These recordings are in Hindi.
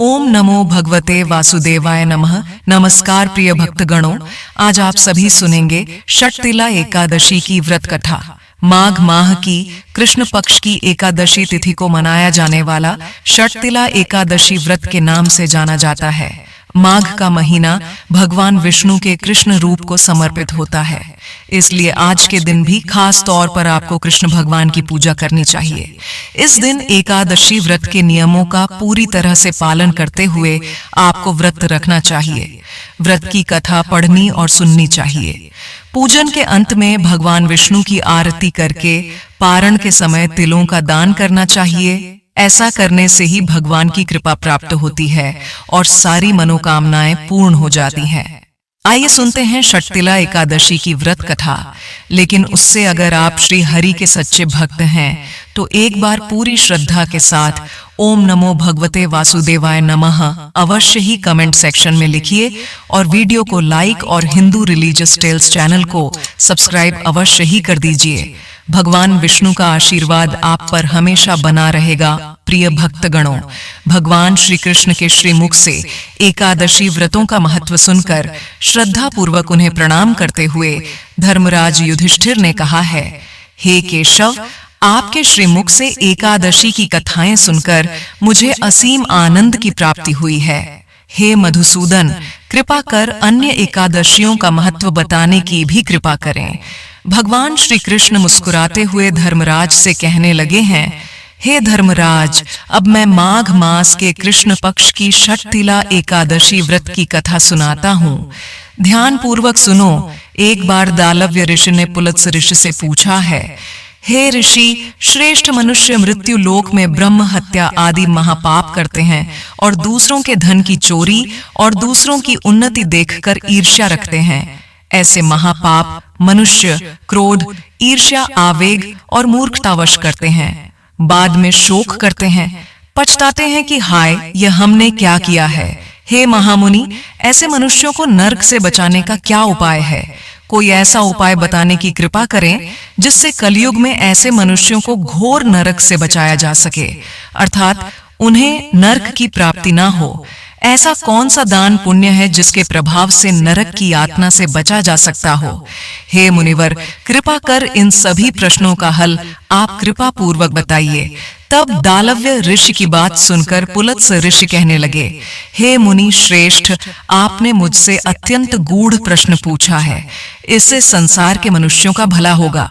ओम नमो भगवते वासुदेवाय नमः। नमस्कार प्रिय भक्तगणों, आज आप सभी सुनेंगे षटतिला एकादशी की व्रत कथा। माघ माह की कृष्ण पक्ष की एकादशी तिथि को मनाया जाने वाला षटतिला एकादशी व्रत के नाम से जाना जाता है। माघ का महीना भगवान विष्णु के कृष्ण रूप को समर्पित होता है, इसलिए आज के दिन भी खास तौर पर आपको कृष्ण भगवान की पूजा करनी चाहिए। इस दिन एकादशी व्रत के नियमों का पूरी तरह से पालन करते हुए आपको व्रत रखना चाहिए। व्रत की कथा पढ़नी और सुननी चाहिए। पूजन के अंत में भगवान विष्णु की आरती करके पारण के समय तिलों का दान करना चाहिए। ऐसा करने से ही भगवान की कृपा प्राप्त होती है और सारी मनोकामनाएं पूर्ण हो जाती हैं। आइए सुनते हैं षटतिला एकादशी की व्रत कथा। लेकिन उससे अगर आप श्री हरि के सच्चे भक्त हैं तो एक बार पूरी श्रद्धा के साथ ओम नमो भगवते वासुदेवाय नमः अवश्य ही कमेंट सेक्शन में लिखिए और वीडियो को लाइक और हिंदू रिलीजियस टेल्स चैनल को सब्सक्राइब अवश्य ही कर दीजिए। भगवान विष्णु का आशीर्वाद आप पर हमेशा बना रहेगा। प्रिय भक्तगणों, भगवान श्री कृष्ण के श्रीमुख से एकादशी व्रतों का महत्व सुनकर श्रद्धा पूर्वक उन्हें प्रणाम करते हुए धर्मराज युधिष्ठिर ने कहा है, हे केशव, आपके श्रीमुख से एकादशी की कथाएं सुनकर मुझे असीम आनंद की प्राप्ति हुई है। हे मधुसूदन, कृपा कर अन्य एकादशियों का महत्व बताने की भी कृपा करें। भगवान श्री कृष्ण मुस्कुराते हुए धर्मराज से कहने लगे हैं, हे धर्मराज, अब मैं माघ मास के कृष्ण पक्ष की षटतिला एकादशी व्रत की कथा सुनाता हूँ। ध्यान पूर्वक सुनो। एक बार दालव्य ऋषि ने पुलत्स ऋषि से पूछा है, हे ऋषि, श्रेष्ठ मनुष्य मृत्यु लोक में ब्रह्म हत्या आदि महापाप करते हैं और दूसरों के धन की चोरी और दूसरों की उन्नति देखकर ईर्ष्या रखते हैं। ऐसे महापाप मनुष्य क्रोध, ईर्ष्या, आवेग और मूर्खतावश करते हैं। बाद में शोक करते हैं, पछताते हैं कि हाय, यह हमने क्या किया है। हे महामुनि, ऐसे मनुष्यों को नरक से बचाने का क्या उपाय है? कोई ऐसा उपाय बताने की कृपा करें जिससे कलयुग में ऐसे मनुष्यों को घोर नरक से बचाया जा सके, अर्थात उन्हें नरक की प्राप्ति ना हो। ऐसा कौन सा दान पुण्य है जिसके प्रभाव से नरक की यातना से बचा जा सकता हो? हे मुनिवर, कृपा कर इन सभी प्रश्नों का हल आप कृपा पूर्वक बताइए। तब दालव्य ऋषि की बात सुनकर पुलत्स ऋषि कहने लगे, हे मुनि श्रेष्ठ, आपने मुझसे अत्यंत गूढ़ प्रश्न पूछा है। इससे संसार के मनुष्यों का भला होगा।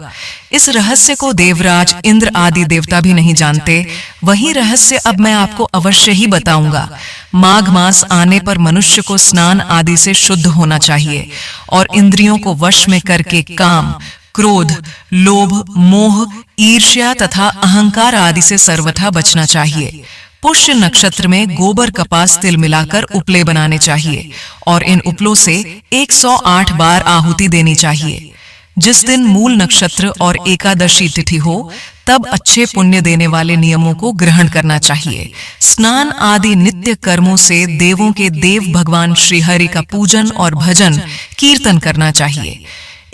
इस रहस्य को देवराज इंद्र आदि देवता भी नहीं जानते। वही रहस्य अब मैं आपको अवश्य ही बताऊंगा। माघ मास आने पर मनुष्य को स्नान आदि से शुद्ध होना चाहिए और इंद्रियों को वश में करके काम, क्रोध, लोभ, मोह, ईर्ष्या तथा अहंकार आदि से सर्वथा बचना चाहिए। पुष्य नक्षत्र में गोबर, कपास, तिल मिलाकर उपले बनाने चाहिए और इन उपलों से 108 बार आहुति देनी चाहिए। जिस दिन मूल नक्षत्र और एकादशी तिथि हो तब अच्छे पुण्य देने वाले नियमों को ग्रहण करना चाहिए। स्नान आदि नित्य कर्मों से देवों के देव भगवान श्री हरि का पूजन और भजन कीर्तन करना चाहिए।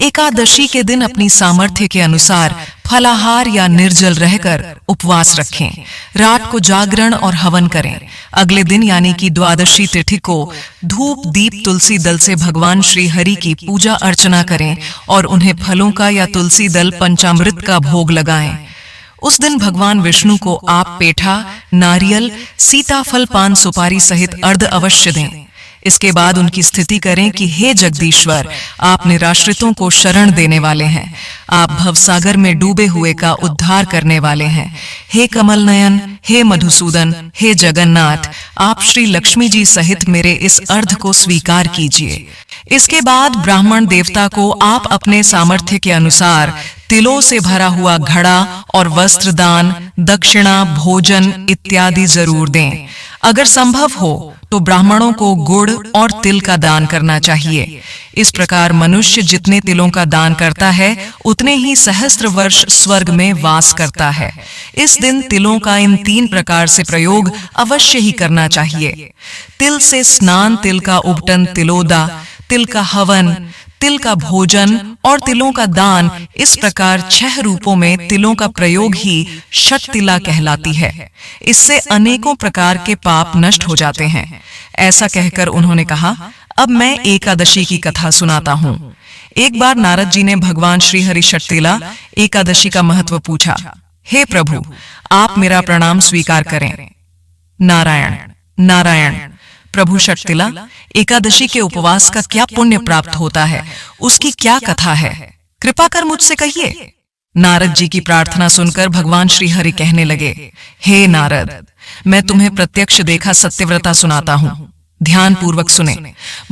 एकादशी के दिन अपनी सामर्थ्य के अनुसार फलाहार या निर्जल रहकर उपवास रखें। रात को जागरण और हवन करें। अगले दिन यानी कि द्वादशी तिथि को धूप, दीप, तुलसी दल से भगवान श्री हरि की पूजा अर्चना करें और उन्हें फलों का या तुलसी दल पंचामृत का भोग लगाएं। उस दिन भगवान विष्णु को आप पेठा, नारियल, सीताफल, पान, सुपारी सहित अर्घ्य अवश्य दें। इसके बाद उनकी स्थिति करें कि हे जगदीश्वर, आप निराश्रितों को शरण देने वाले हैं। आप भवसागर में डूबे हुए का उद्धार करने वाले हैं। हे कमल नयन, हे मधुसूदन, हे जगन्नाथ, आप श्री लक्ष्मी जी सहित मेरे इस अर्घ्य को स्वीकार कीजिए। इसके बाद ब्राह्मण देवता को आप अपने सामर्थ्य के अनुसार तिलों से भरा हुआ घड़ा और वस्त्र दान, दक्षिणा, भोजन इत्यादि जरूर दें। अगर संभव हो तो ब्राह्मणों को गुड़ और तिल का दान करना चाहिए। इस प्रकार मनुष्य जितने तिलों का दान करता है उतने ही सहस्त्र वर्ष स्वर्ग में वास करता है। इस दिन तिलों का इन 3 प्रकार से प्रयोग अवश्य ही करना चाहिए। तिल से स्नान, तिल का उबटन तिलोदा, तिल का हवन, तिल का भोजन और तिलों का दान, इस प्रकार 6 रूपों में तिलों का प्रयोग ही षटतिला कहलाती है। इससे अनेकों प्रकार के पाप नष्ट हो जाते हैं। ऐसा कहकर उन्होंने कहा, अब मैं एकादशी की कथा सुनाता हूँ। एक बार नारद जी ने भगवान श्री हरि षटतिला एकादशी का महत्व पूछा। हे प्रभु, आप मेरा प्रणाम स्वीकार करें। नारायण नारायण। प्रभु, षटतिला एकादशी के उपवास का क्या पुण्य प्राप्त होता है, उसकी क्या कथा है, कृपा कर मुझसे कहिए। नारद जी की प्रार्थना सुनकर भगवान श्री हरि कहने लगे, हे नारद, मैं तुम्हें प्रत्यक्ष देखा सत्यव्रता सुनाता हूँ। ध्यान पूर्वक सुने।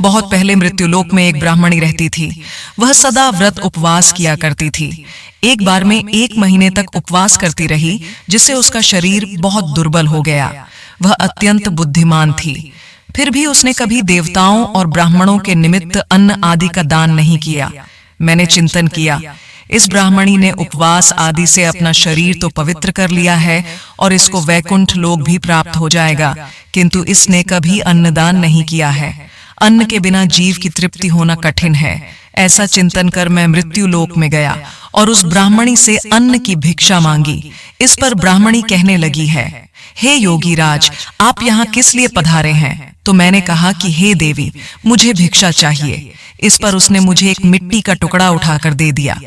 बहुत पहले मृत्युलोक में एक ब्राह्मणी रहती थी। वह सदा व्रत उपवास किया करती थी। एक बार में 1 महीने तक उपवास करती रही, जिससे उसका शरीर बहुत दुर्बल हो गया। वह अत्यंत बुद्धिमान थी, फिर भी उसने कभी देवताओं और ब्राह्मणों के निमित्त अन्न आदि का दान नहीं किया। मैंने चिंतन किया, इस ब्राह्मणी ने उपवास आदि से अपना शरीर तो पवित्र कर लिया है और इसको वैकुंठ लोक भी प्राप्त हो जाएगा, किंतु इसने कभी अन्नदान नहीं किया है। अन्न के बिना जीव की तृप्ति होना कठिन है। ऐसा चिंतन कर मैं मृत्यु लोक में गया और उस ब्राह्मणी से अन्न की भिक्षा मांगी। इस पर ब्राह्मणी कहने लगी है, हे योगी राज, आप यहाँ किस लिए पधारे हैं? तो मैंने कहा कि हे देवी, मुझे भिक्षा चाहिए। इस पर उसने मुझे एक मिट्टी का टुकड़ा उठाकर दे दिया।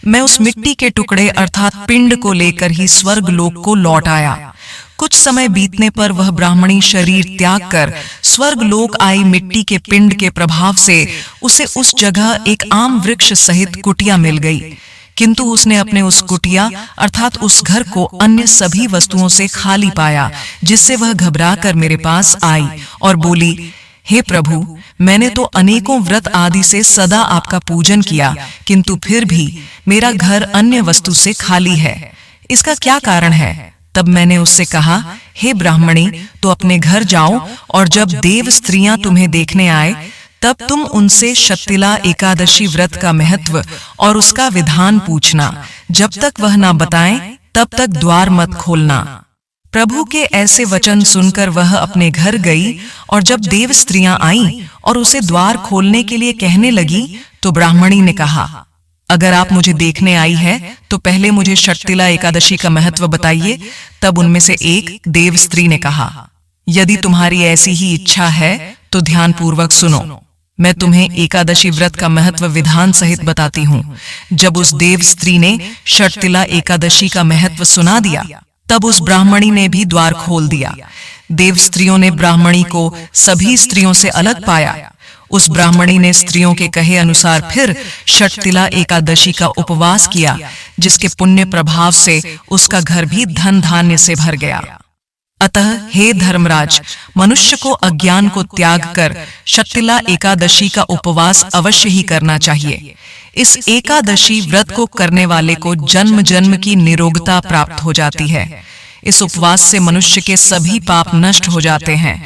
मैं उस मिट्टी के टुकड़े अर्थात पिंड को लेकर ही स्वर्ग लोक को लौट आया। कुछ समय बीतने पर वह ब्राह्मणी शरीर त्याग कर स्वर्ग लोक आई। मिट्टी के पिंड के प्रभाव से उसे उस जगह एक आम वृक्ष सहित कुटिया मिल गई, किंतु उसने अपने उस कुटिया अर्थात उस घर को अन्य सभी वस्तुओं से खाली पाया, जिससे वह घबराकर मेरे पास आई और बोली, हे प्रभु, मैंने तो अनेकों व्रत आदि से सदा आपका पूजन किया, किंतु फिर भी मेरा घर अन्य वस्तु से खाली है। इसका क्या कारण है? तब मैंने उससे कहा, हे ब्राह्मणी, तो अपने घर जाओ और जब देव स्त्रियां तुम्हें देखने आए तब तुम उनसे षटतिला एकादशी व्रत का महत्व और उसका विधान पूछना। जब तक वह ना बताएं तब तक द्वार मत खोलना। प्रभु के ऐसे वचन सुनकर वह अपने घर गई और जब देव स्त्रियां आईं और उसे द्वार खोलने के लिए कहने लगी तो ब्राह्मणी ने कहा, अगर आप मुझे देखने आई है तो पहले मुझे षटतिला एकादशी का महत्व बताइए। तब उनमें से एक देव स्त्री ने कहा, यदि तुम्हारी ऐसी ही इच्छा है तो ध्यान पूर्वक सुनो, मैं तुम्हें एकादशी व्रत का महत्व विधान सहित बताती हूँ। जब उस देव स्त्री ने षटतिला एकादशी का महत्व सुना दिया तब उस ब्राह्मणी ने भी द्वार खोल दिया। देव स्त्रियों ने ब्राह्मणी को सभी स्त्रियों से अलग पाया। उस ब्राह्मणी ने स्त्रियों के कहे अनुसार फिर षटतिला एकादशी का उपवास किया, जिसके पुण्य प्रभाव से उसका घर भी धन धान्य से भर गया। अतः हे धर्मराज, मनुष्य को अज्ञान को त्याग कर षटतिला एकादशी का उपवास अवश्य ही करना चाहिए। इस एकादशी व्रत को करने वाले को जन्म जन्म की निरोगता प्राप्त हो जाती है। इस उपवास से मनुष्य के सभी पाप नष्ट हो जाते हैं।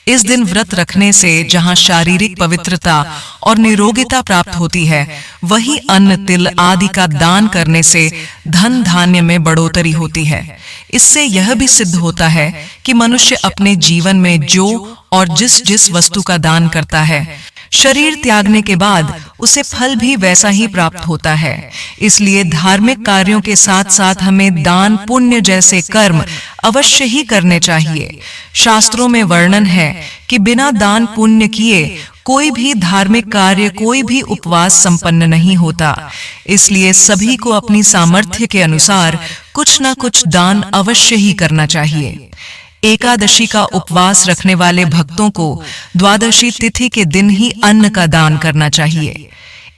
इस दिन व्रत रखने से जहां शारीरिक पवित्रता और निरोगिता प्राप्त होती है, वही अन्न तिल आदि का दान करने से धन धान्य में बढ़ोतरी होती है। इससे यह भी सिद्ध होता है कि मनुष्य अपने जीवन में जो और जिस जिस वस्तु का दान करता है, शरीर त्यागने के बाद उसे फल भी वैसा ही प्राप्त होता है। इसलिए धार्मिक कार्यों के साथ साथ हमें दान पुण्य जैसे कर्म अवश्य ही करने चाहिए। शास्त्रों में वर्णन है कि बिना दान पुण्य किए कोई भी धार्मिक कार्य, कोई भी उपवास संपन्न नहीं होता। इसलिए सभी को अपनी सामर्थ्य के अनुसार कुछ न कुछ दान अवश्य ही करना चाहिए। एकादशी का उपवास रखने वाले भक्तों को द्वादशी तिथि के दिन ही अन्न का दान करना चाहिए।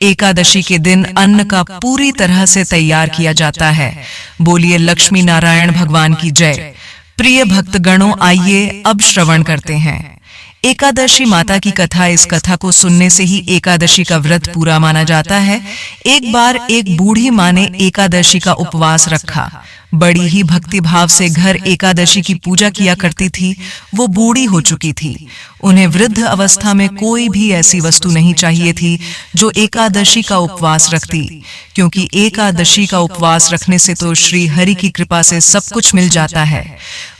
एकादशी के दिन अन्न का पूरी तरह से तैयार किया जाता है। बोलिए लक्ष्मी नारायण भगवान की जय। प्रिय भक्तगणों, आइए अब श्रवण करते हैं एकादशी माता की कथा। इस कथा को सुनने से ही एकादशी का व्रत पूरा माना जाता है। एक बार एक बूढ़ी माँ ने एकादशी का उपवास रखा। बड़ी ही भक्ति भाव से घर एकादशी की पूजा किया करती थी। वो बूढ़ी हो चुकी थी। उन्हें वृद्ध अवस्था में कोई भी ऐसी वस्तु नहीं चाहिए थी जो एकादशी का उपवास रखती, क्योंकि एकादशी का उपवास रखने से तो श्री हरि की कृपा से सब कुछ मिल जाता है।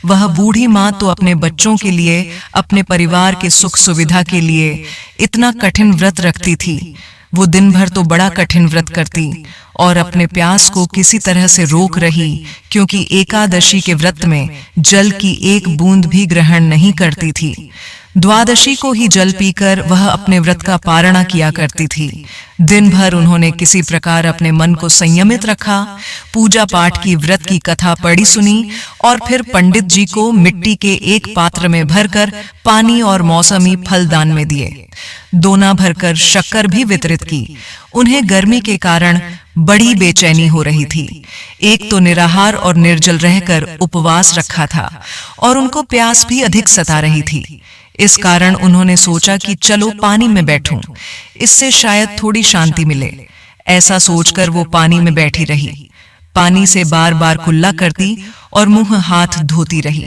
वह बूढ़ी माँ तो अपने बच्चों के लिए, अपने परिवार के सुख सुविधा के लिए इतना कठिन व्रत रखती थी। वो दिन भर तो बड़ा कठिन व्रत करती और अपने प्यास को किसी तरह से रोक रही, क्योंकि एकादशी के व्रत में जल की एक बूंद भी ग्रहण नहीं करती थी। द्वादशी को ही जल पीकर वह अपने व्रत का पारणा किया करती थी। दिन भर उन्होंने किसी प्रकार अपने मन को संयमित रखा, पूजा पाठ की, व्रत की कथा पढ़ी सुनी और फिर पंडित जी को मिट्टी के एक पात्र में भरकर पानी और मौसमी फल दान में दिए। दोना भरकर शक्कर भी वितरित की। उन्हें गर्मी के कारण बड़ी बेचैनी हो रही थी। एक तो निराहार और निर्जल रहकर उपवास रखा था और उनको प्यास भी अधिक सता रही थी। इस कारण उन्होंने सोचा कि चलो पानी में बैठूं, इससे शायद थोड़ी शांति मिले। ऐसा सोचकर वो पानी में बैठी रही। पानी से बार बार कुल्ला करती और मुंह हाथ धोती रही।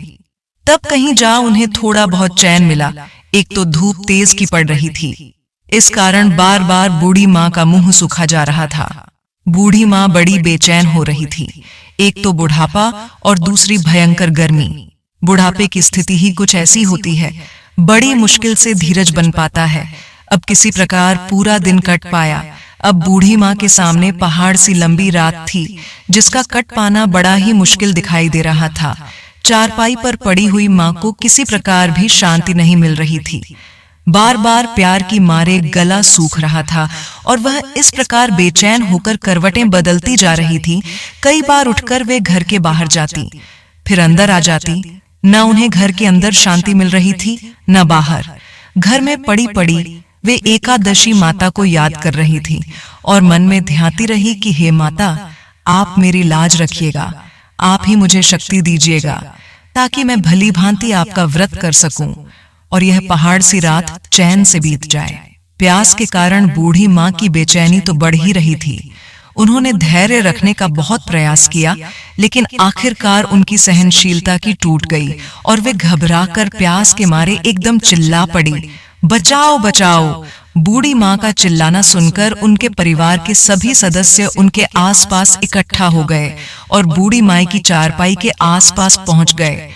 तब कहीं जा उन्हें थोड़ा बहुत चैन मिला। एक तो धूप तेज की पड़ रही थी, इस कारण बार बार बूढ़ी माँ का मुंह सूखा जा रहा था। बूढ़ी माँ बड़ी बेचैन हो रही थी। एक तो बुढ़ापा और दूसरी भयंकर गर्मी। बुढ़ापे की स्थिति ही कुछ ऐसी होती है, बड़ी मुश्किल से धीरज बन पाता है। अब किसी प्रकार पूरा दिन कट पाया। अब बूढ़ी माँ के सामने पहाड़ सी लंबी रात थी, जिसका कट पाना बड़ा ही मुश्किल दिखाई दे रहा था। चारपाई पर पड़ी हुई माँ को किसी प्रकार भी शांति नहीं मिल रही थी। बार बार प्यार की मारे गला सूख रहा था और वह इस प्रकार बेचैन होकर करवटें बदलती जा रही थी। कई बार उठकर वे घर के बाहर जाती, फिर अंदर आ जाती। न उन्हें घर के अंदर शांति मिल रही थी, न बाहर। घर में पड़ी पड़ी वे एकादशी माता को याद कर रही थी और मन में ध्याती रही कि हे माता, आप मेरी लाज रखिएगा, आप ही मुझे शक्ति दीजिएगा ताकि मैं भली भांति आपका व्रत कर सकूं और यह पहाड़ सी रात चैन से बीत जाए। प्यास के कारण बूढ़ी माँ की बेचैनी तो बढ़ ही रही थी। उन्होंने धैर्य रखने का बहुत प्रयास किया, लेकिन आखिरकार उनकी सहनशीलता की टूट गई और वे घबराकर प्यास के मारे एकदम चिल्ला पड़ी, बचाओ बचाओ। बूढ़ी माँ का चिल्लाना सुनकर उनके परिवार के सभी सदस्य उनके आसपास इकट्ठा हो गए और बूढ़ी माँ की चारपाई के आसपास पहुंच गए।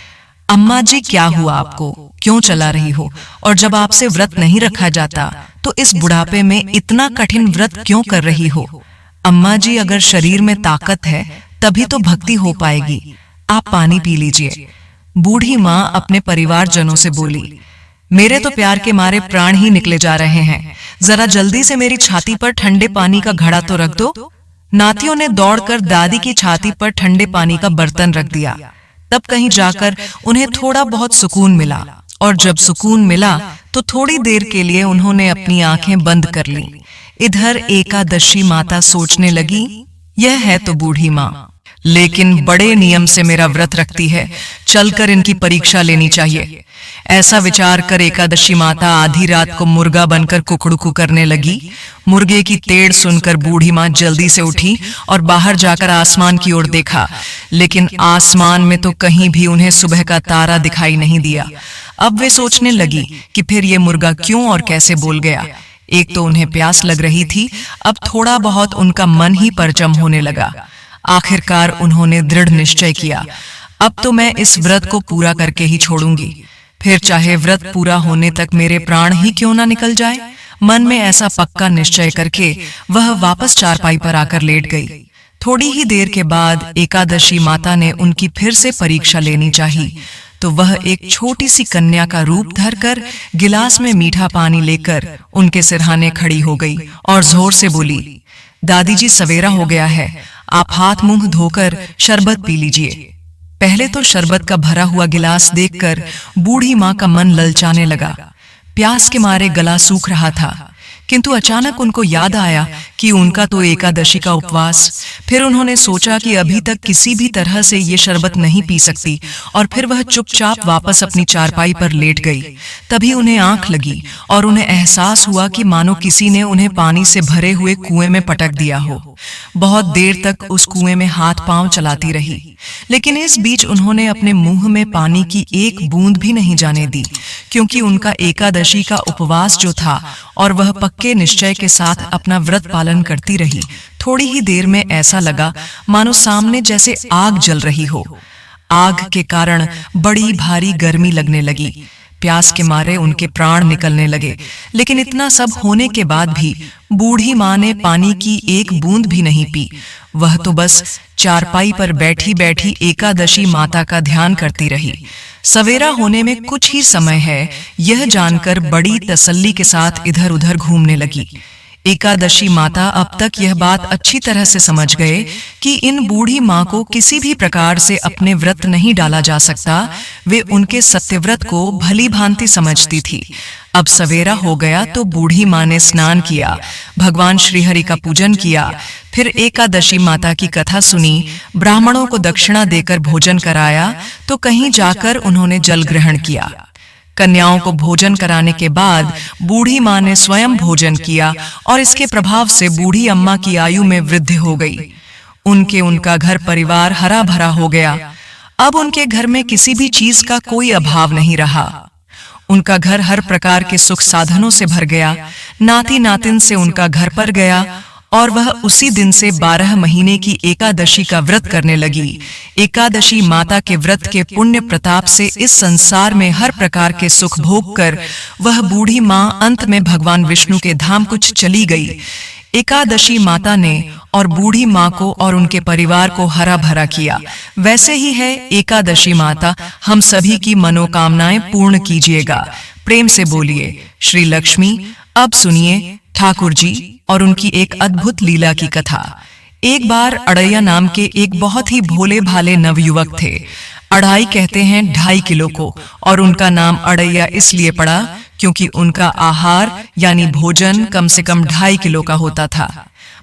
अम्मा जी, क्या हुआ आपको? क्यों चला रही हो? और जब आपसे व्रत नहीं रखा जाता तो इस बुढ़ापे में इतना कठिन व्रत क्यों कर रही हो? अम्मा जी, अगर शरीर में ताकत है तभी तो भक्ति हो पाएगी। आप पानी पी लीजिए। बूढ़ी माँ अपने परिवारजनों से बोली, मेरे तो प्यार के मारे प्राण ही निकले जा रहे हैं। जरा जल्दी से मेरी छाती पर ठंडे पानी का घड़ा तो रख दो। नातियों ने दौड़कर दादी की छाती पर ठंडे पानी का बर्तन रख दिया। तब कहीं जाकर उन्हें थोड़ा बहुत सुकून मिला और जब सुकून मिला तो थोड़ी देर के लिए उन्होंने अपनी आंखें बंद कर लीं। इधर एकादशी माता सोचने लगी, यह है तो बूढ़ी माँ, लेकिन बड़े नियम से मेरा व्रत रखती है, चलकर इनकी परीक्षा लेनी चाहिए। ऐसा विचार कर एकादशी माता आधी रात को मुर्गा बनकर कुकड़ुकू करने लगी। मुर्गे की तेड़ सुनकर बूढ़ी माँ जल्दी से उठी और बाहर जाकर आसमान की ओर देखा, लेकिन आसमान में तो कहीं भी उन्हें सुबह का तारा दिखाई नहीं दिया। अब वे सोचने लगी कि फिर ये मुर्गा क्यों और कैसे बोल गया। एक तो उन्हें प्यास लग रही थी, अब थोड़ा बहुत उनका मन ही परचम होने लगा। आखिरकार उन्होंने दृढ़ निश्चय किया, अब तो मैं इस व्रत को पूरा करके ही छोड़ूंगी, फिर चाहे व्रत पूरा होने तक मेरे प्राण ही क्यों ना निकल जाए। मन में ऐसा पक्का निश्चय करके वह वापस चारपाई पर आकर लेट गई। थोड़ी ही देर के बाद एकादशी माता ने उनकी फिर से परीक्षा लेनी चाहिए, तो वह एक छोटी सी कन्या का रूप धरकर गिलास में मीठा पानी लेकर उनके सिरहाने खड़ी हो गई और जोर से बोली, दादी जी, सवेरा हो गया है, आप हाथ मुंह धोकर शरबत पी लीजिए। पहले तो शरबत का भरा हुआ गिलास देखकर बूढ़ी माँ का मन ललचाने लगा। प्यास के मारे गला सूख रहा था, किंतु अचानक उनको याद आया कि उनका तो एकादशी का उपवास। फिर उन्होंने सोचा कि अभी तक किसी भी तरह से ये शरबत नहीं पी सकती और फिर वह चुपचाप वापस अपनी चारपाई पर लेट गई। तभी उन्हें आंख लगी और उन्हें एहसास हुआ कि मानो किसी ने उन्हें पानी से भरे हुए कुएं में पटक दिया हो। बहुत देर तक उस कुएं में हाथ पांव चलाती रही, लेकिन इस बीच उन्होंने अपने मुंह में पानी की एक बूंद भी नहीं जाने दी, क्योंकि उनका एकादशी का उपवास जो था और वह पक्के निश्चय के साथ अपना व्रत पालन करती रही। थोड़ी ही देर में ऐसा लगा मानो सामने जैसे आग जल रही हो। आग के कारण बड़ी भारी गर्मी लगने लगी। प्यास के मारे उनके प्राण निकलने लगे। लेकिन इतना सब होने के बाद भी बूढ़ी माँ ने पानी की एक बूंद भी नहीं पी। वह तो बस चारपाई पर बैठी बैठी एकादशी माता का ध्यान करती रही। सवेरा होने में कुछ ही समय है, यह जानकर बड़ी तसल्ली के साथ इधर उधर घूमने लगी। एकादशी माता अब तक यह बात अच्छी तरह से समझ गए कि इन बूढ़ी माँ को किसी भी प्रकार से अपने व्रत नहीं डाला जा सकता। वे उनके सत्यव्रत को भली भांति समझती थी। अब सवेरा हो गया तो बूढ़ी माँ ने स्नान किया, भगवान श्रीहरि का पूजन किया, फिर एकादशी माता की कथा सुनी, ब्राह्मणों को दक्षिणा देकर भोजन कराया, तो कहीं जाकर उन्होंने जल ग्रहण किया। कन्याओं को भोजन कराने के बाद बूढ़ी माँ ने स्वयं भोजन किया और इसके प्रभाव से बूढ़ी अम्मा की आयु में वृद्धि हो गई। उनका घर परिवार हरा भरा हो गया। अब उनके घर में किसी भी चीज का कोई अभाव नहीं रहा। उनका घर हर प्रकार के सुख साधनों से भर गया। नाती नातिन से उनका घर पर गया और वह उसी दिन से 12 महीने की एकादशी का व्रत करने लगी। एकादशी माता के व्रत के पुण्य प्रताप से इस संसार में हर प्रकार के सुख भोग कर वह बूढ़ी माँ अंत में भगवान विष्णु के धाम कुछ चली गई। एकादशी माता ने और बूढ़ी माँ को और उनके परिवार को हरा भरा किया। वैसे ही है एकादशी माता, हम सभी की मनोकामनाएं पूर्ण कीजिएगा। प्रेम से बोलिए श्री लक्ष्मी। अब सुनिए ठाकुर जी और उनकी एक अद्भुत लीला की कथा। एक बार अड़ैया नाम के एक बहुत ही भोले भाले नवयुवक थे। अढ़ाई कहते हैं 2.5 किलो को, और उनका नाम अड़ैया इसलिए पड़ा क्योंकि उनका आहार यानी भोजन कम से कम 2.5 किलो का होता था।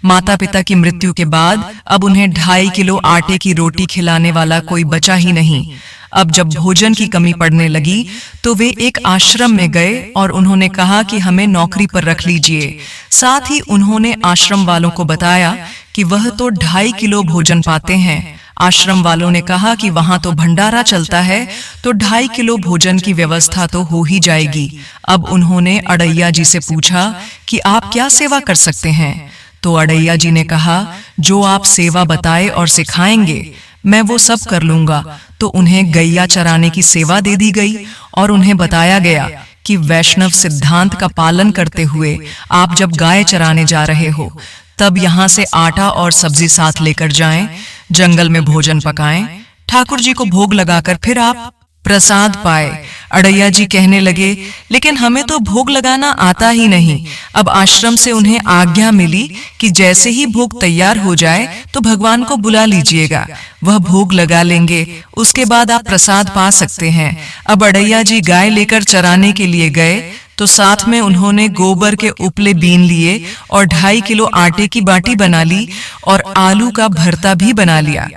माता पिता की मृत्यु के बाद अब उन्हें 2.5 किलो आटे की रोटी खिलाने वाला कोई बचा ही नहीं। अब जब भोजन की कमी पड़ने लगी तो वे एक आश्रम में गए और उन्होंने कहा कि हमें नौकरी पर रख लीजिए। साथ ही उन्होंने आश्रम वालों को बताया कि वह तो 2.5 किलो भोजन पाते हैं। आश्रम वालों ने कहा कि वहां तो भंडारा चलता है, तो 2.5 किलो भोजन की व्यवस्था तो हो ही जाएगी। अब उन्होंने अड़ैया जी से पूछा कि आप क्या सेवा कर सकते हैं। तो अड़ैया जी ने कहा, जो आप सेवा बताए और सिखाएंगे मैं वो सब कर लूंगा। तो उन्हें गैया चराने की सेवा दे दी गई और उन्हें बताया गया कि वैष्णव सिद्धांत का पालन करते हुए आप जब गाय चराने जा रहे हो तब यहाँ से आटा और सब्जी साथ लेकर जाएं, जंगल में भोजन पकाएं, ठाकुर जी को भोग लगाकर फिर आप प्रसाद पाए। अड़ैया जी कहने लगे, लेकिन हमें तो भोग लगाना आता ही नहीं। अब आश्रम से उन्हें आज्ञा मिली कि जैसे ही भोग तैयार हो जाए तो भगवान को बुला लीजिएगा, वह भोग लगा लेंगे, उसके बाद आप प्रसाद पा सकते हैं। अब अड़ैया जी गाय लेकर चराने के लिए गए तो साथ में उन्होंने गोबर के उपले बीन लिए और 2.5 किलो आटे की बाटी बना ली और आलू का भरता भी बना लिया।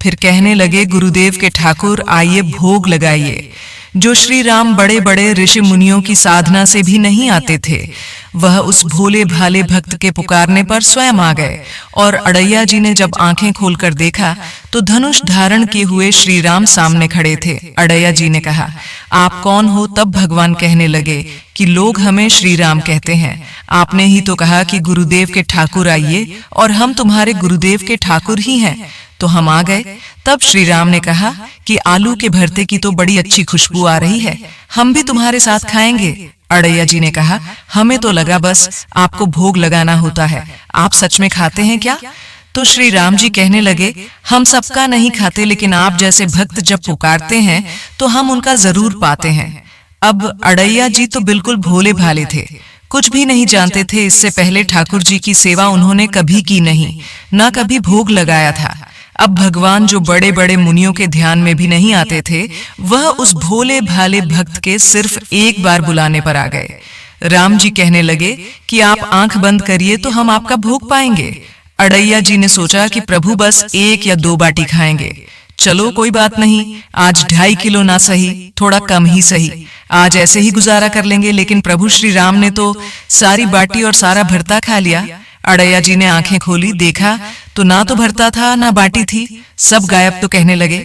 फिर कहने लगे, गुरुदेव के ठाकुर आइए भोग लगाइए। जो श्री राम बड़े बड़े ऋषि मुनियों की साधना से भी नहीं आते थे, वह उस भोले भाले भक्त के पुकारने पर स्वयं आ गए। और अड़ैया जी ने जब आंखें खोलकर देखा तो धनुष धारण किए हुए श्री राम सामने खड़े थे। अड़ैया जी ने कहा, आप कौन हो? तब भगवान कहने लगे कि लोग हमें श्री राम कहते हैं। आपने ही तो कहा कि गुरुदेव के ठाकुर आइए और हम तुम्हारे गुरुदेव के ठाकुर ही हैं, तो हम आ गए। तब श्री राम ने कहा कि आलू के भरते की तो बड़ी अच्छी खुशबू आ रही है, हम भी तुम्हारे साथ खाएंगे। अड़ैया जी ने कहा, हमें तो लगा बस आपको भोग लगाना होता है, आप सच में खाते हैं क्या? तो श्री राम जी कहने लगे, हम सबका नहीं खाते, लेकिन आप जैसे भक्त जब पुकारते हैं तो हम उनका जरूर पाते हैं। अब अड़ैया जी तो बिल्कुल भोले भाले थे, कुछ भी नहीं जानते थे। इससे पहले ठाकुर जी की सेवा उन्होंने कभी की नहीं, न कभी भोग लगाया था। अब भगवान जो बड़े बड़े मुनियों के ध्यान में भी नहीं आते थे, वह उस भोले भाले भक्त के सिर्फ एक बार बुलाने पर आ गए। राम जी कहने लगे कि आप आंख बंद करिए तो हम आपका भोग पाएंगे। अड़ैया जी ने सोचा कि प्रभु बस 1 या 2 बाटी खाएंगे, चलो कोई बात नहीं, आज 2.5 किलो ना सही, थोड़ा कम ही सही, आज ऐसे ही गुजारा कर लेंगे। लेकिन प्रभु श्री राम ने तो सारी बाटी और सारा भरता खा लिया। अड़ैया जी ने आंखें खोली, देखा तो ना तो भरता था ना बाटी थी, सब गायब। तो कहने लगे,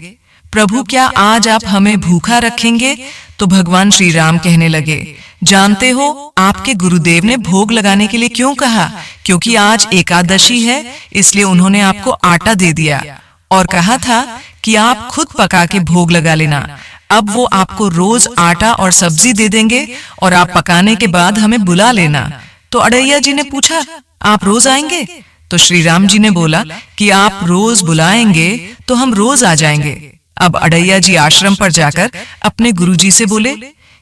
प्रभु क्या आज आप हमें भूखा रखेंगे? तो भगवान श्री राम कहने लगे, जानते हो आपके गुरुदेव ने भोग लगाने के लिए क्यों कहा? क्योंकि आज एकादशी है, इसलिए उन्होंने आपको आटा दे दिया और कहा था कि आप खुद पका के भोग लगा लेना। अब वो आपको रोज आटा और सब्जी दे देंगे और आप पकाने के बाद हमें बुला लेना। तो अड़ैया जी ने पूछा, आप रोज आएंगे? तो श्री राम जी ने बोला कि आप रोज बुलाएंगे तो हम रोज आ जाएंगे। अब अड़ैया जी आश्रम पर जाकर अपने गुरुजी से बोले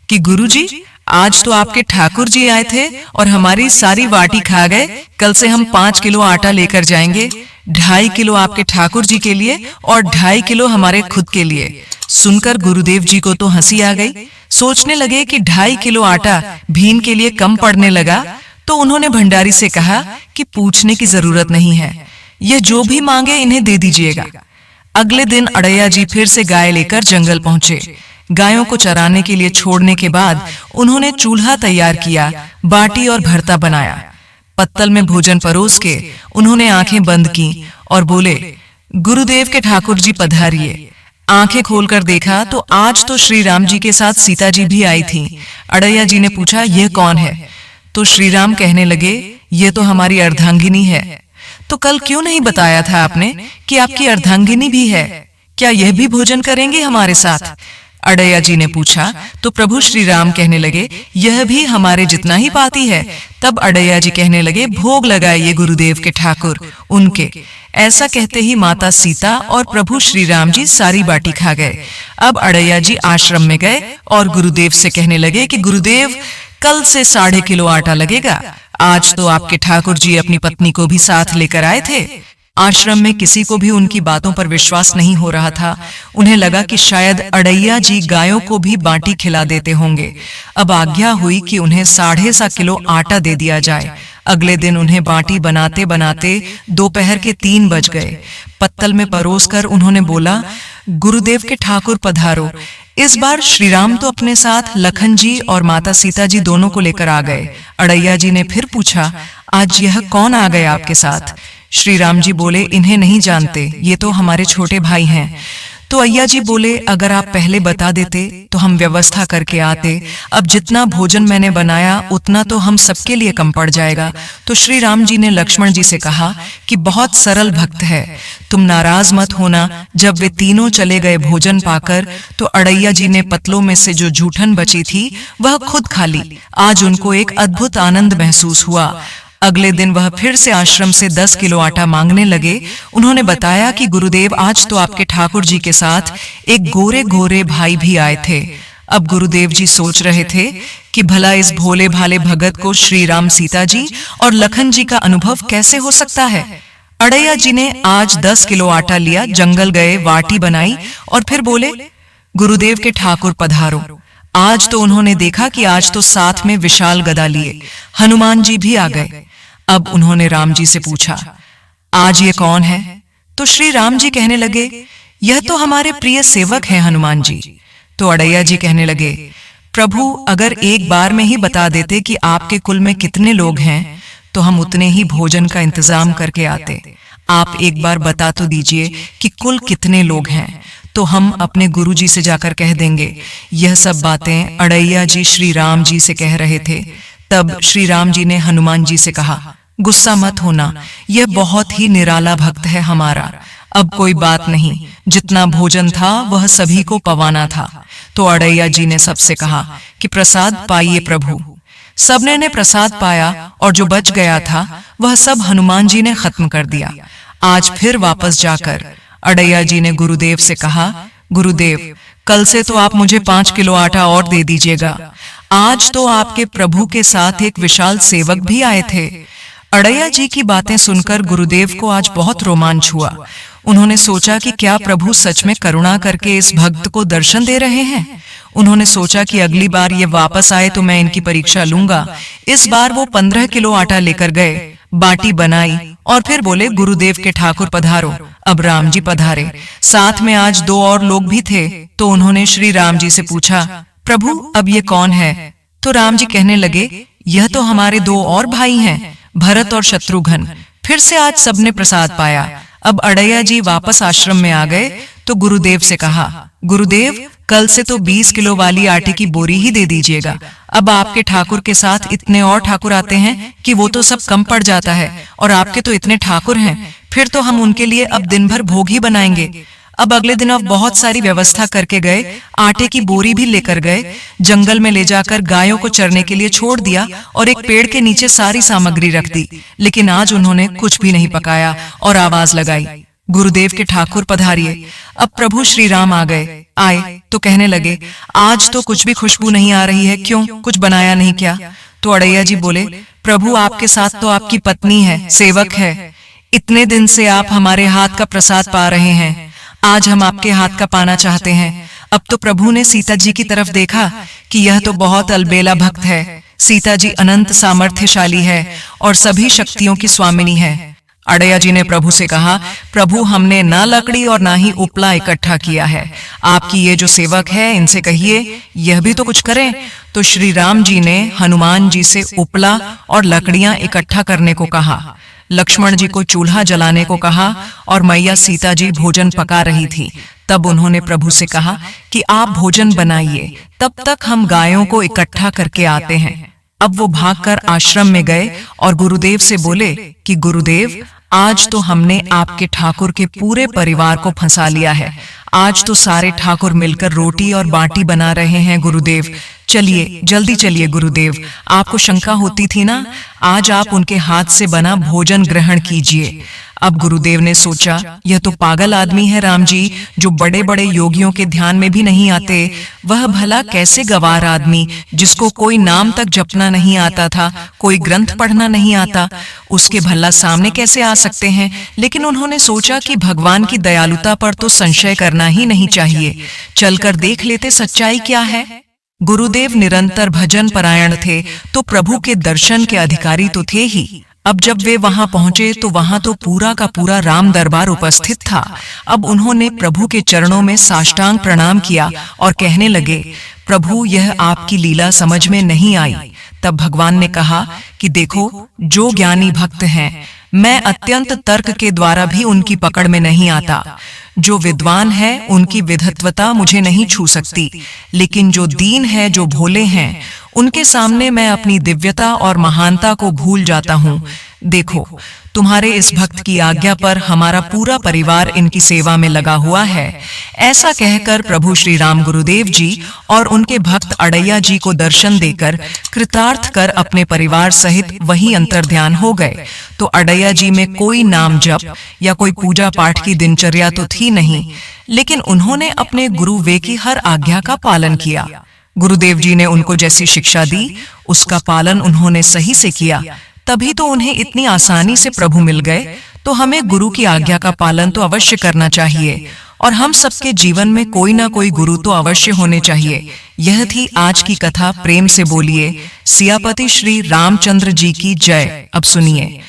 कि गुरुजी, आज तो आपके ठाकुर जी आए थे और हमारी सारी वाटी खा गए। कल से हम 5 किलो आटा लेकर जाएंगे, 2.5 किलो आपके ठाकुर जी के लिए और 2.5 किलो हमारे खुद के लिए। सुनकर गुरुदेव जी को तो हंसी आ गई। सोचने लगे कि 2.5 किलो आटा भीन के लिए कम पड़ने लगा। तो उन्होंने भंडारी से कहा कि पूछने की जरूरत नहीं है, यह जो भी मांगे इन्हें दे दीजिएगा। अगले दिन अड़ैया जी फिर से गाय लेकर जंगल पहुंचे। गायों को चराने के लिए छोड़ने के बाद उन्होंने चूल्हा तैयार किया, बाटी और भरता बनाया। पत्तल में भोजन परोस के उन्होंने आंखें बंद की और बोले, गुरुदेव के ठाकुर जी पधारिए। आंखें खोलकर देखा तो आज तो श्री राम जी के साथ सीता जी भी आई थी। अड़ैया जी ने पूछा, यह कौन है? तो श्री राम कहने लगे, यह तो हमारी अर्धांगिनी है। तो कल क्यों नहीं बताया था आपने कि आपकी अर्धांगिनी भी है? क्या यह भी भोजन करेंगे हमारे साथ? अड़ैया जी ने पूछा। तो प्रभु श्री राम कहने लगे, यह भी हमारे जितना ही पाती है। तब अड़ैया जी कहने लगे, भोग लगाइए गुरुदेव के ठाकुर उनके। ऐसा कहते ही माता सीता और प्रभु श्री राम जी सारी बाटी खा गए। अब अड़ैया जी आश्रम में गए और गुरुदेव से कहने लगे कि गुरुदेव, कल से 1.5 किलो आटा लगेगा। आज तो आपके ठाकुर जी अपनी पत्नी को भी साथ लेकर आए थे। आश्रम में किसी को भी उनकी बातों पर विश्वास नहीं हो रहा था। उन्हें लगा कि शायद अड़ैया जी गायों को भी बाटी खिला देते होंगे। अब आज्ञा हुई कि उन्हें 7.5 किलो आटा दे दिया जाए। अगले दिन उन्हें बाटी बनाते बनाते दोपहर के 3 बज गए। पत्तल में परोसकर उन्होंने बोला, गुरुदेव के ठाकुर पधारो। इस बार श्री राम तो अपने साथ लखन जी और माता सीता जी दोनों को लेकर आ गए। अड़ैया जी ने फिर पूछा, आज यह कौन आ गए आपके साथ? श्री राम जी बोले, इन्हें नहीं जानते, ये तो हमारे छोटे भाई हैं। तो अय्या जी बोले, अगर आप पहले बता देते तो हम व्यवस्था करके आते। अब जितना भोजन मैंने बनाया उतना तो हम सबके लिए कम पड़ जाएगा। तो श्री राम जी ने लक्ष्मण जी से कहा कि बहुत सरल भक्त है, तुम नाराज मत होना। जब वे तीनों चले गए भोजन पाकर, तो अड़ैया जी ने पतलों में से जो जूठन बची थी वह खुद खा ली। आज उनको एक अद्भुत आनंद महसूस हुआ। अगले दिन वह फिर से आश्रम से 10 किलो आटा मांगने लगे। उन्होंने बताया कि गुरुदेव, आज तो आपके ठाकुर जी के साथ एक गोरे गोरे भाई भी आए थे। अब गुरुदेव जी सोच रहे थे कि भला इस भोले भाले भगत को श्री राम, सीता जी और लखन जी का अनुभव कैसे हो सकता है। अड़ैया जी ने आज 10 किलो आटा लिया, जंगल गए, वाटी बनाई और फिर बोले, गुरुदेव के ठाकुर पधारो। आज तो उन्होंने देखा कि आज तो साथ में विशाल गदा लिए हनुमान जी भी आ गए। अब उन्होंने राम जी से पूछा, आज ये कौन है? तो श्री राम जी कहने लगे, यह तो हमारे प्रिय सेवक हैं हनुमान जी। तो अड़ैया जी कहने लगे, प्रभु, अगर एक बार में ही बता देते कि आपके कुल में कितने लोग हैं तो हम उतने ही भोजन का इंतजाम करके आते। आप एक बार बता तो दीजिए कि कुल कितने लोग हैं, तो हम अपने गुरु जी से जाकर कह देंगे। यह सब बातें अड़ैया जी श्री राम जी से कह रहे थे। तब श्री राम जी ने हनुमान जी से कहा, गुस्सा मत होना, यह बहुत ही निराला भक्त है हमारा। अब कोई बात नहीं, जितना भोजन था वह सभी को पवाना था। तो अड़ैया जी ने सबसे कहा कि प्रसाद पाइए प्रभु। सबने ने प्रसाद पाया और जो बच गया था वह सब हनुमान जी ने खत्म कर दिया। आज फिर वापस जाकर अड़ैया जी ने गुरुदेव से कहा, गुरुदेव, कल से तो आप मुझे 5 किलो आटा और दे दीजिएगा। आज तो आपके प्रभु के साथ एक विशाल सेवक भी आए थे। अड़ैया जी की बातें सुनकर गुरुदेव को आज बहुत रोमांच हुआ। उन्होंने सोचा कि क्या प्रभु सच में करुणा करके इस भक्त को दर्शन दे रहे हैं। उन्होंने सोचा कि अगली बार ये वापस आए तो मैं इनकी परीक्षा लूंगा। इस बार वो 15 किलो आटा लेकर गए, बाटी बनाई और फिर बोले, गुरुदेव के ठाकुर पधारो। अब राम जी पधारे। साथ में आज 2 और लोग भी थे। तो उन्होंने श्री राम जी से पूछा, प्रभु, अब ये कौन है? तो राम जी कहने लगे, यह तो हमारे 2 और भाई हैं, भरत और शत्रुघ्न। फिर से आज सबने प्रसाद पाया। अब अड़ैया जी वापस आश्रम में आ गए तो गुरुदेव से कहा, गुरुदेव, कल से तो 20 किलो वाली आटे की बोरी ही दे दीजिएगा। अब आपके ठाकुर के साथ इतने और ठाकुर आते हैं कि वो तो सब कम पड़ जाता है, और आपके तो इतने ठाकुर हैं, फिर तो हम उनके लिए अब दिन भर भोग ही बनाएंगे। अब अगले दिन अब बहुत सारी व्यवस्था करके गए, आटे की बोरी भी लेकर गए, जंगल में ले जाकर गायों को चरने के लिए छोड़ दिया और एक पेड़ के नीचे सारी सामग्री रख दी। लेकिन आज उन्होंने कुछ भी नहीं पकाया और आवाज लगाई, गुरुदेव के ठाकुर पधारिए। अब प्रभु श्री राम आ गए। आए तो कहने लगे, आज तो कुछ भी खुशबू नहीं आ रही है, क्यों, कुछ बनाया नहीं क्या? तो अड़ैया जी बोले, प्रभु आपके साथ तो आपकी पत्नी है, सेवक है, इतने दिन से आप हमारे हाथ का प्रसाद पा रहे हैं, आज हम आपके हाथ का पाना चाहते हैं। अब तो प्रभु ने सीता जी की तरफ देखा कि यह तो बहुत अलबेला भक्त है, सीता जी अनंत सामर्थ्यशाली है और सभी शक्तियों की स्वामिनी है। अड़ैया जी ने प्रभु से कहा, प्रभु हमने ना लकड़ी और ना ही उपला इकट्ठा किया है, आपकी ये जो सेवक है इनसे कहिए यह भी तो कुछ करें। तो श्री राम जी ने हनुमान जी से उपला और लकड़ियां इकट्ठा करने को कहा, लक्ष्मण जी को चूल्हा जलाने को कहा और मैया सीता जी भोजन पका रही थी। तब उन्होंने प्रभु से कहा कि आप भोजन बनाइए, तब तक हम गायों को इकट्ठा करके आते हैं। अब वो भागकर आश्रम में गए और गुरुदेव से बोले कि गुरुदेव, आज तो हमने आपके ठाकुर के पूरे परिवार को फंसा लिया है, आज तो सारे ठाकुर मिलकर रोटी और बाटी बना रहे हैं गुरुदेव, चलिए जल्दी चलिए गुरुदेव, आपको शंका होती थी ना, आज आप उनके हाथ से बना भोजन ग्रहण कीजिए। अब गुरुदेव ने सोचा, यह तो पागल आदमी है राम जी, जो बड़े बड़े योगियों के ध्यान में भी नहीं आते, वह भला कैसे गवार आदमी जिसको कोई नाम तक जपना नहीं आता था, कोई ग्रंथ पढ़ना नहीं आता, उसके भला सामने कैसे आ सकते हैं। लेकिन उन्होंने सोचा कि भगवान की दयालुता पर तो संशय करना ही नहीं चाहिए, चलकर देख लेते सच्चाई क्या है। गुरुदेव निरंतर भजन परायण थे तो प्रभु के दर्शन के अधिकारी तो थे ही। अब जब वे वहां पहुंचे तो वहां तो पूरा का पूरा राम दरबार उपस्थित था। अब उन्होंने प्रभु के चरणों में साष्टांग प्रणाम किया और कहने लगे, प्रभु यह आपकी लीला समझ में नहीं आई। तब भगवान ने कहा कि देखो, जो ज्ञानी भक्त हैं, मैं अत्यंत तर्क के द्वारा भी उनकी पकड़ में नहीं आता, जो विद्वान है उनकी विधत्वता मुझे नहीं छू सकती, लेकिन जो दीन है, जो भोले हैं, उनके सामने मैं अपनी दिव्यता और महानता को भूल जाता हूँ। देखो, तुम्हारे इस भक्त की आज्ञा पर हमारा पूरा परिवार इनकी सेवा में लगा हुआ है। ऐसा कहकर प्रभु श्री राम गुरुदेव जी और उनके भक्त अड़ैया जी को दर्शन देकर कृतार्थ कर अपने परिवार सहित वहीं अंतर्ध्यान हो गए। तो अड़ैया जी में कोई नाम जप या कोई पूजा पाठ की दिनचर्या तो थी नहीं, लेकिन उन्होंने अपने गुरु वे की हर आज्ञा का पालन किया। गुरुदेव जी ने उनको जैसी शिक्षा दी, उसका पालन उन्होंने सही से किया, तभी तो उन्हें इतनी आसानी से प्रभु मिल गए। तो हमें गुरु की आज्ञा का पालन तो अवश्य करना चाहिए और हम सबके जीवन में कोई ना कोई गुरु तो अवश्य होने चाहिए। यह थी आज की कथा। प्रेम से बोलिए सियापति श्री रामचंद्र जी की जय। अब सुनिए।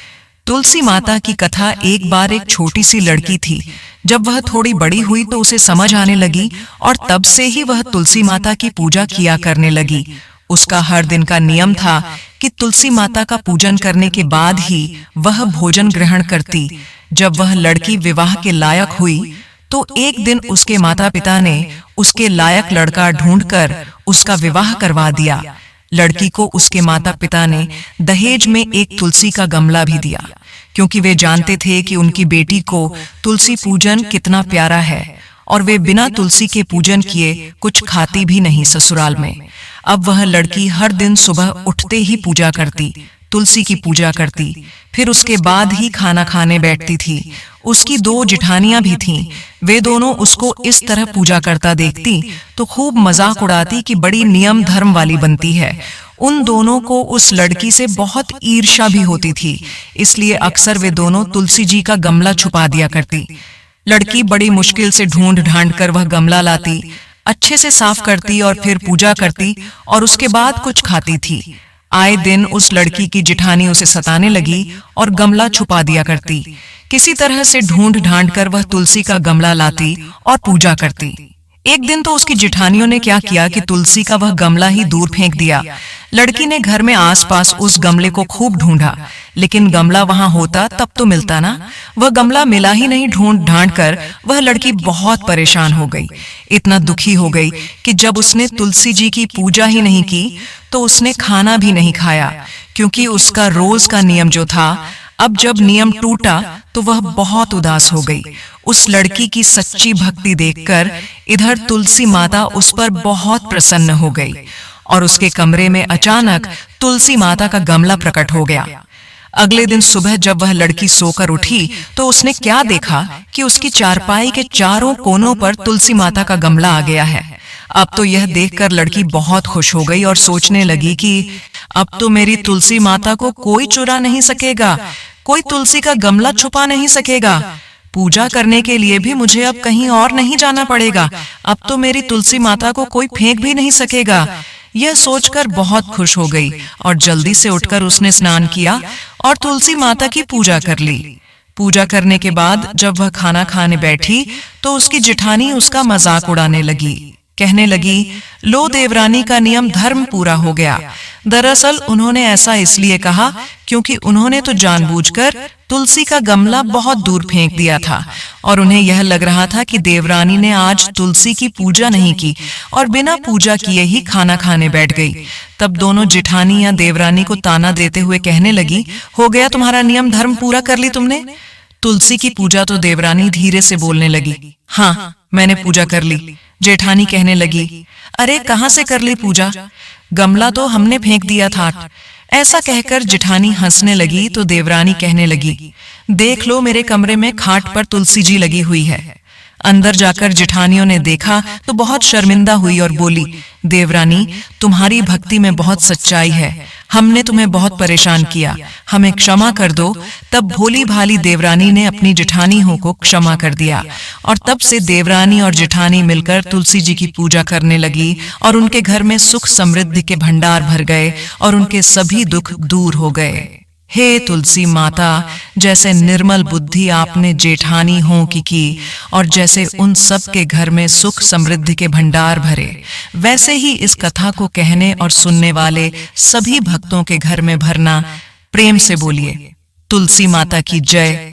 तुलसी माता की कथा। एक बार एक छोटी सी लड़की थी। जब वह थोड़ी बड़ी हुई तो उसे समझ आने लगी और तब से ही वह तुलसी माता की पूजा किया करने लगी। उसका हर दिन का नियम था कि तुलसी माता का पूजन करने के बाद ही वह भोजन ग्रहण करती। जब वह लड़की विवाह के लायक हुई तो एक दिन उसके माता पिता ने उसके लायक लड़का ढूंढकर उसका विवाह करवा दिया। लड़की को उसके माता पिता ने दहेज में एक तुलसी का गमला भी दिया, क्योंकि वे जानते थे कि उनकी बेटी को तुलसी पूजन कितना प्यारा है और वे बिना तुलसी के पूजन किए कुछ खाती भी नहीं ससुराल में। अब वह लड़की हर दिन सुबह उठते ही पूजा करती, तुलसी की पूजा करती, फिर उसके बाद ही खाना खाने बैठती थी। उसकी 2 जिठानियां भी थीं। वे दोनों उसको इस तरह पूजा करता देखती तो खूब मजाक उड़ाती कि बड़ी नियम धर्म वाली बनती है। उन दोनों को उस लड़की से बहुत ईर्ष्या भी होती थी, इसलिए अक्सर वे दोनों तुलसी जी का गमला छुपा दिया करती। लड़की बड़ी मुश्किल से ढूंढ ढांड कर वह गमला लाती, अच्छे से साफ करती और फिर पूजा करती और उसके बाद कुछ खाती थी। आए दिन उस लड़की की जिठानी उसे सताने लगी और गमला छुपा दिया करती। किसी तरह से ढूंढ ढांड कर वह तुलसी का गमला लाती और पूजा करती। एक दिन तो उसकी जिठानियों ने क्या किया कि तुलसी का वह गमला ही दूर फेंक दिया। लड़की ने घर में आसपास उस गमले को खूब ढूंढा, लेकिन गमला वहां होता तब तो मिलता ना। वह गमला मिला ही नहीं। ढूंढ ढांड कर वह लड़की बहुत परेशान हो गई, इतना दुखी हो गई कि जब उसने तुलसी जी की पूजा ही नहीं की तो उसने खाना भी नहीं खाया, क्योंकि उसका रोज का नियम जो था, अब जब नियम टूटा तो वह बहुत उदास हो गई। उस लड़की की सच्ची भक्ति देखकर इधर तुलसी माता उस पर बहुत प्रसन्न हो गई और उसके कमरे में अचानक तुलसी माता का गमला प्रकट हो गया। अगले दिन सुबह जब वह लड़की सोकर उठी तो उसने क्या देखा कि उसकी चारपाई के चारों कोनों पर तुलसी माता का गमला आ गया है। अब तो यह देखकर लड़की बहुत खुश हो गई और सोचने लगी कि अब तो मेरी तुलसी माता को कोई चुरा नहीं सकेगा, कोई तुलसी का गमला छुपा नहीं सकेगा। पूजा करने के लिए भी मुझे अब कहीं और नहीं जाना पड़ेगा। अब तो मेरी तुलसी माता को कोई फेंक भी नहीं सकेगा। यह सोचकर बहुत खुश हो गई और जल्दी से उठकर उसने स्नान किया और तुलसी माता की पूजा कर ली। पूजा करने के बाद जब वह खाना खाने बैठी तो उसकी जेठानी उसका मजाक उड़ाने लगी। कहने लगी, लो देवरानी का नियम धर्म पूरा हो गया। दरअसल उन्होंने ऐसा इसलिए कहा क्योंकि उन्होंने तो जानबूझकर तुलसी का गमला बहुत दूर फेंक दिया था और उन्हें यह लग रहा था कि देवरानी ने आज तुलसी की पूजा नहीं की और बिना पूजा किए ही खाना खाने बैठ गई। तब दोनों जेठानी या देवरानी को ताना देते हुए कहने लगी, हो गया तुम्हारा नियम धर्म पूरा कर ली तुमने। तुलसी की पूजा तो देवरानी धीरे से बोलने लगी, हाँ मैंने पूजा कर ली। जेठानी कहने लगी, अरे कहां से कर ली पूजा, गमला तो हमने फेंक दिया था। ऐसा कहकर जेठानी हंसने लगी तो देवरानी कहने लगी, देख लो मेरे कमरे में खाट पर तुलसी जी लगी हुई है। अंदर जाकर जेठानियों ने देखा तो बहुत शर्मिंदा हुई और बोली, देवरानी तुम्हारी भक्ति में बहुत सच्चाई है, हमने तुम्हें बहुत परेशान किया, हमें क्षमा कर दो। तब भोली भाली देवरानी ने अपनी जेठानी को क्षमा कर दिया और तब से देवरानी और जेठानी मिलकर तुलसी जी की पूजा करने लगी और उनके घर में सुख समृद्धि के भंडार भर गए और उनके सभी दुख दूर हो गए। हे तुलसी माता, जैसे निर्मल बुद्धि आपने जेठानी की और जैसे उन सब के घर में सुख समृद्धि के भंडार भरे, वैसे ही इस कथा को कहने और सुनने वाले सभी भक्तों के घर में भरना। प्रेम से बोलिए तुलसी माता की जय।